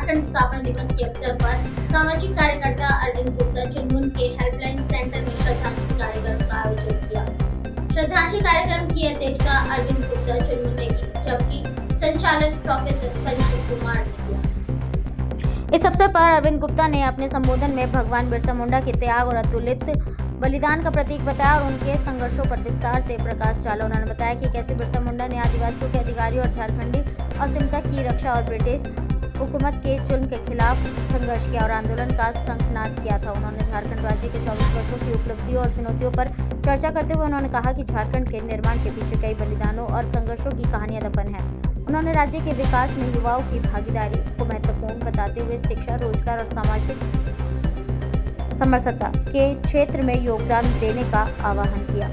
झारखंड स्थापना दिवस के अवसर पर सामाजिक कार्यकर्ता अरविंद गुप्ता चुनमुन के हेल्पलाइन सेंटर में श्रद्धांजलि कार्यक्रम का आयोजन किया। श्रद्धांजलि कार्यक्रम की अध्यक्षता अरविंद गुप्ता चुनमुन ने की, जबकि संचालन प्रोफेसर पंचम कुमार ने किया। इस अवसर पर अरविंद गुप्ता ने अपने संबोधन में भगवान बिरसा मुंडा के त्याग और अतुलित बलिदान का प्रतीक बताया और उनके संघर्षों पर विस्तार से प्रकाश डाला। उन्होंने बताया कि कैसे बिरसा मुंडा ने आदिवासियों के अधिकारियों और झारखंडी अस्मिता की रक्षा और ब्रिटिश हुकूमत के जुल्म के खिलाफ संघर्ष किया और आंदोलन का शंखनाद किया था। उन्होंने झारखंड राज्य के 24 वर्षों की उपलब्धियों और चुनौतियों पर चर्चा करते हुए उन्होंने कहा कि झारखंड के निर्माण के पीछे कई बलिदानों और संघर्षों की कहानियां दफन है। उन्होंने राज्य के विकास में युवाओं की भागीदारी को महत्वपूर्ण बताते हुए शिक्षा, रोजगार और सामाजिक समरसता के क्षेत्र में योगदान देने का आह्वान किया।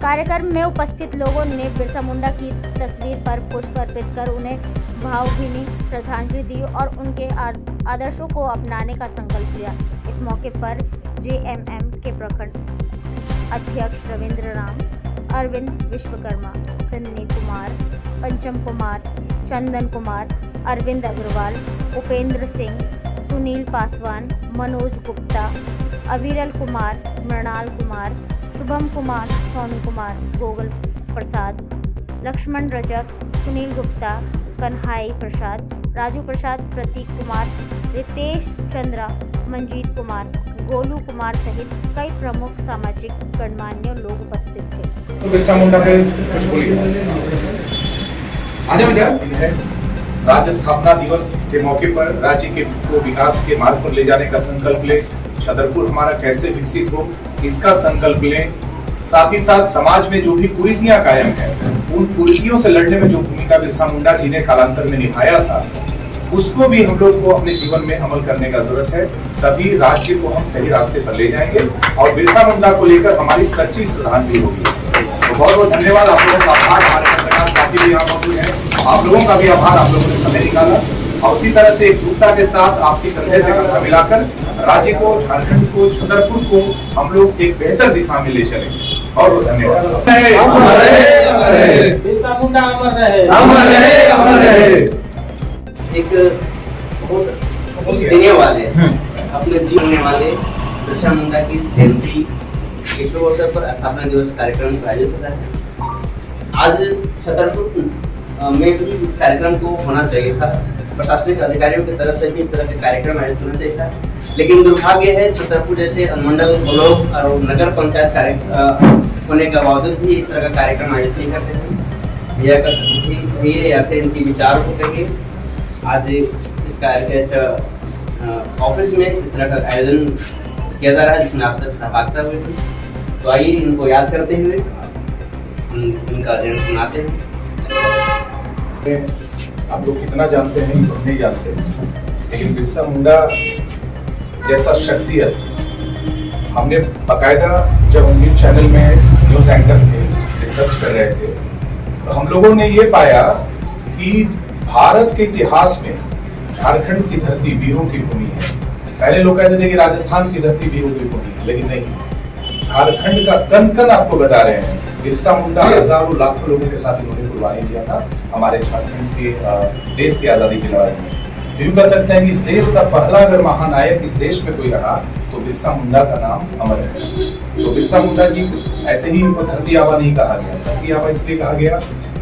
कार्यक्रम में उपस्थित लोगों ने बिरसा मुंडा की तस्वीर पर पुष्प अर्पित कर उन्हें भावभीनी श्रद्धांजलि दी और उनके आदर्शों को अपनाने का संकल्प लिया। इस मौके पर जेएमएम के प्रखंड अध्यक्ष रविंद्र राम, अरविंद विश्वकर्मा, सन्नी कुमार, पंचम कुमार, चंदन कुमार, अरविंद अग्रवाल, उपेंद्र सिंह, सुनील पासवान, मनोज गुप्ता, अविरल कुमार, मृणाल कुमार, शुभम कुमार, सोनू कुमार, गोगल प्रसाद, लक्ष्मण रजक, सुनील गुप्ता, कन्हाई प्रसाद, राजू प्रसाद, प्रतीक कुमार, रितेश चंद्रा, मंजीत कुमार, गोलू कुमार सहित कई प्रमुख सामाजिक गणमान्य लोग उपस्थित थे। तो बिरसा मुंडा पे कुछ बोलिए। राज्य स्थापना दिवस के मौके पर राज्य के को विकास के मार्ग पर ले जाने का संकल्प ले, छतरपुर हमारा कैसे विकसित हो इसका संकल्प लें। साथ ही साथ समाज में जो भी कुरीतियां कायम है उन कुरीतियों से लड़ने में जो भूमिका बिरसा मुंडा जी ने कालांतर में निभाया था उसको भी हम लोग को अपने जीवन में अमल करने का जरूरत है। तभी राज्य को हम सही रास्ते पर ले जाएंगे और बिरसा मुंडा को लेकर हमारी सच्ची श्रद्धांजलि होगी। तो बहुत बहुत धन्यवाद आप लोगों का आभार। हमारे पत्रकार साथी भी यहाँ मौजूद हैं, आप लोगों का भी आभार, आप लोगों ने समय निकाला और उसी तरह से एकजुटता के साथ आपसी कंधे से कंधा मिलाकर राज्य को, झारखंड को, छतरपुर को हम लोग एक बेहतर दिशा में ले चलेंगे। बहुत बहुत धन्यवाद। बिरसा मुंडा अमर रहे, अमर रहे, अमर रहे। एक बहुत देने वाले अपने जीवन वाले बिरसा मुंडा की जयंती के शुभ अवसर पर स्थापना दिवस कार्यक्रम का आयोजित होता है। आज छतरपुर में भी इस कार्यक्रम को होना चाहिए था, प्रशासनिक अधिकारियों की तरफ से भी इस तरह के कार्यक्रम आयोजित होना चाहिए था, लेकिन दुर्भाग्य है छतरपुर जैसे अनुमंडल, ब्लॉक और नगर पंचायत होने के बावजूद भी इस तरह का कार्यक्रम आयोजित नहीं करते हैं। यह कभी है या फिर इनकी विचार को कहिए। आज इसका ऑफिस में इस तरह का आयोजन किया जा रहा है जिसमें आप सब सहभागिता हुए थे। तो आइए इनको याद करते हुए इनका जन्म मनाते हैं। आप लोग कितना जानते हैं तो नहीं जानते, लेकिन बिरसा मुंडा जैसा शख्सियत हमने बाकायदा जब हम न्यूज चैनल में न्यूज एंकर थे, रिसर्च कर रहे थे, तो हम लोगों ने ये पाया कि भारत के इतिहास में झारखंड की धरती वीरों की भूमि है। पहले लोग कहते थे कि राजस्थान की धरती वीरों की भूमि है, लेकिन नहीं, झारखंड का कण कण आपको बता रहे हैं। बिरसा मुंडा हजारों लाखों लोगों के साथ इन्होंने कुर्बानी दिया था हमारे झारखंड के देश की आजादी की लड़ाई में। तो यूं कह सकते हैं कि इस देश का पहला अगर महानायक इस देश में कोई रहा तो बिरसा मुंडा का नाम अमर है। तो बिरसा मुंडा जी ऐसे ही इनको धरती आबा नहीं कहा गया। धरती आबा इसलिए कहा गया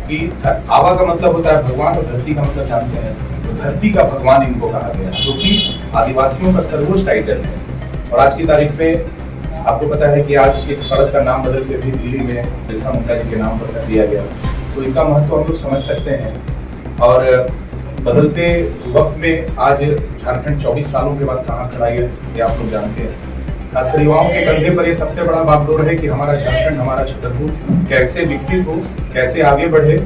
कि आबा का मतलब होता है भगवान और धरती का मतलब जानते हैं, तो धरती का भगवान इनको कहा गया, जो कि आदिवासियों का सर्वोच्च टाइटल है। और आज की तारीख में आपको पता है कि आज एक सड़क का नाम बदल के भी दिल्ली में बिरसा मुंडा जी के नाम पर कर दिया गया। तो इनका महत्व हम लोग समझ सकते हैं। और बदलते वक्त में आज झारखंड 24 सालों के बाद कहाँ खड़ा है ये आप लोग जानते हैं। खासकर युवाओं के कंधे पर ये सबसे बड़ा बागडोर है कि हमारा झारखंड, हमारा छतरपुर कैसे विकसित हो, कैसे आगे बढ़े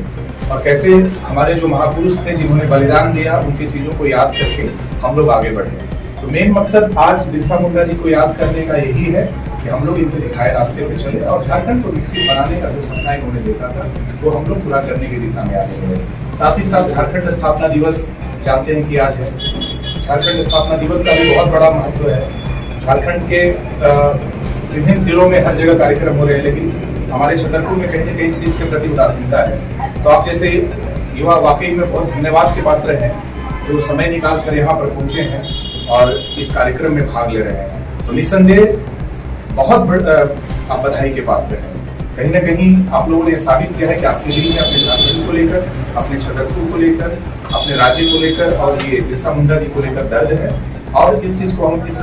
और कैसे हमारे जो महापुरुष थे जिन्होंने बलिदान दिया उनकी चीजों को याद करके हम लोग आगे बढ़े। तो मेन मकसद आज बिरसा मुंडा जी को याद करने का यही है कि हम लोग इनके दिखाए रास्ते पे चले और झारखंड को विकसित बनाने का जो सपना इन्होंने देखा था वो हम लोग पूरा करने की दिशा में आगे बढ़े। साथ ही साथ झारखंड स्थापना दिवस जानते हैं कि आज है। झारखंड स्थापना दिवस का भी बहुत बड़ा महत्व है। झारखंड के विभिन्न जिलों में हर जगह कार्यक्रम हो रहे हैं, लेकिन हमारे छतरपुर में कहीं न कहीं इस चीज के प्रति उदासीनता है। तो आप जैसे युवा वाकई में बहुत धन्यवाद के पात्र हैं जो समय निकाल कर यहाँ पर पहुंचे हैं और इस कार्यक्रम में भाग ले रहे हैं, तो निस्संदेह बहुत आप बधाई के पात्र हैं। कहीं ना कहीं आप लोगों ने साबित किया है कि आपके दिल में अपने झारखंड को लेकर, अपने छतरपुर को लेकर, अपने राज्य को लेकर और ये बिरसा मुंडा जी को लेकर दर्द है, और इस चीज को हम इस